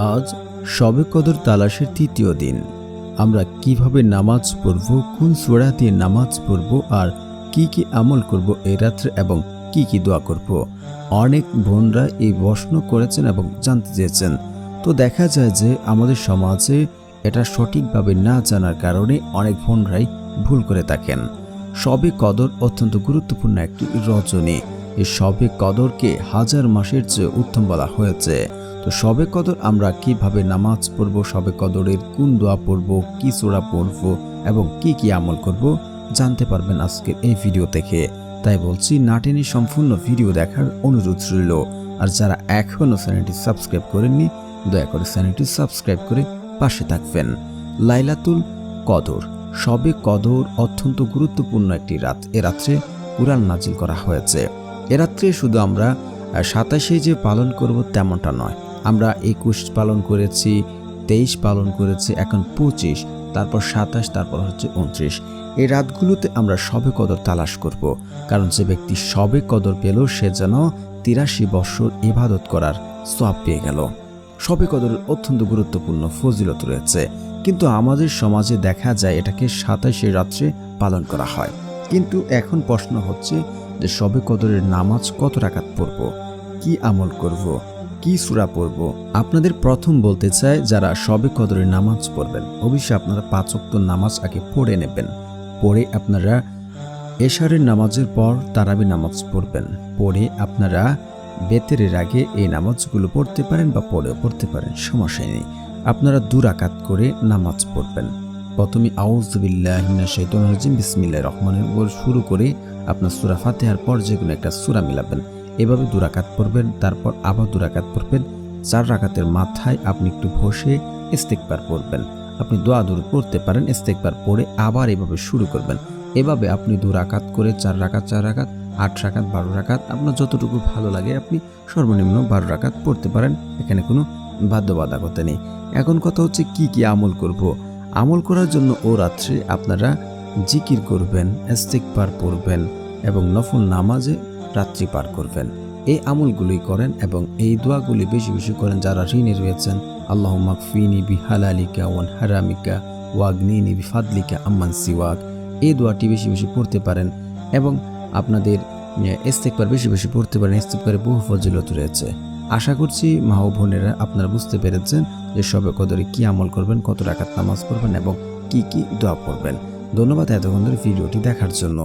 আজ শবে কদর তালাশের তৃতীয় দিন। আমরা কিভাবে নামাজ পড়ব, কোন সূরা দিয়ে নামাজ পড়ব আর কি আমল করব এই রাত্রে এবং কি দোয়া করব, অনেক বোনরা এই প্রশ্ন করেছেন এবং জানতে চেয়েছেন। তো দেখা যায় যে আমাদের সমাজে এটা সঠিকভাবে না জানার কারণে অনেক বোনরাই ভুল করে থাকেন। শবে কদর অত্যন্ত গুরুত্বপূর্ণ একটি রজনী। এই শবে কদরকে হাজার মাসের চেয়ে উত্তম বলা হয়েছে। তো শবে কদর আমরা কিভাবে নামাজ পড়ব, শবে কদরের কোন দোয়া পড়ব, কি সূরা পড়ব এবং কি আমল করব জানতে পারবেন আজকের এই ভিডিও থেকে। তাই বলছি, না টেনে সম্পূর্ণ ভিডিও দেখার অনুরোধ রইল। আর যারা এখনও চ্যানেলটি সাবস্ক্রাইব করেননি, দয়া করে চ্যানেলটি সাবস্ক্রাইব করে পাশে থাকবেন। লাইলাতুল কদর, শবে কদর অত্যন্ত গুরুত্বপূর্ণ একটি রাত। এ রাত্রে কুরআন নাজিল করা হয়েছে। এ রাত্রে শুধু আমরা 27 যে পালন করব তেমনটা নয়। আমরা 21 পালন করেছি, 23 পালন করেছি, এখন 25, তারপর 27, তারপর হচ্ছে 29। এই রাতগুলোতে আমরা শবে কদর তালাশ করব। কারণ যে ব্যক্তি শবে কদর পেল সে যেন 83 বছর ইবাদত করার সওয়াব পেয়ে গেল। শবে কদরের অত্যন্ত গুরুত্বপূর্ণ ফজিলত রয়েছে, কিন্তু আমাদের সমাজে দেখা যায় এটাকে 27 রাত্রে পালন করা হয়। কিন্তু এখন প্রশ্ন হচ্ছে যে শবে কদরের নামাজ কত রাকাত পড়ব, কি আমল করব, কি সূরা পড়ব। আপনাদের প্রথম বলতে চাই, যারা শবে কদরের নামাজ পড়বেন অবশ্যই আপনারা 5 ওয়াক্ত নামাজ আগে পড়ে নেবেন। পরে আপনারা এশারের নামাজের পর তারাবি নামাজ পড়বেন। পরে আপনারা বেতেরের আগে এই নামাজগুলো পড়তে পারেন বা পরেও পড়তে পারেন, সমস্যা নেই। আপনারা 2 রাকাত করে নামাজ পড়বেন। প্রথমে আউযু বিল্লাহি মিনাশ শাইতানির রাজিম বিসমিল্লাহির রহমানির রহিম শুরু করে আপনার সূরা ফাতিহার পর যে কোনো একটা সূরা মিলাবেন। এভাবে 2 রাকাত পড়বেন, তারপর আবার 2 রাকাত পড়বেন। 4 রাকাতের মাথায় আপনি একটু বসে ইস্তিগফার পড়বেন। আপনি দোয়া দরুদ পড়তে পারেন, ইস্তিগফার পড়ে আবার এভাবে শুরু করবেন। এভাবে আপনি 2 রাকাত করে 4 রাকাত, 8 রাকাত, 12 রাকাত, আপনার যতটুকু ভালো লাগে আপনি সর্বনিম্ন 12 রাকাত পড়তে পারেন। এখানে কোনো বাধ্যবাধকতা নেই। এখন কথা হচ্ছে কি আমল করব। আমল করার জন্য ও রাত্রে আপনারা জিকির করবেন, ইস্তিগফার পড়বেন এবং নফল নামাজে রাত্রি পার করবেন। এই আমলগুলি করেন এবং এই দোয়াগুলি বেশি বেশি করেন। যারা ঋণে রয়েছেন, আল্লাহুম্মা কফিনি বিহালালিকা ওয়ান হারামিকা ওয়াগনিনি বিফাদলিকা আম্মান সিওয়াক, এই দোয়াটি বেশি বেশি পড়তে পারেন এবং আপনাদের ইস্তিগফার বেশি বেশি পড়তে পারেন। ইস্তিগফারে বহু ফজিলত রয়েছে। আশা করছি মা ও বোনেরা আপনারা বুঝতে পেরেছেন যে শবে কদরে কি আমল করবেন, কত রাকাত নামাজ পড়বেন এবং কি দোয়া পড়বেন। ধন্যবাদ এতক্ষণ ধরে ভিডিওটি দেখার জন্য।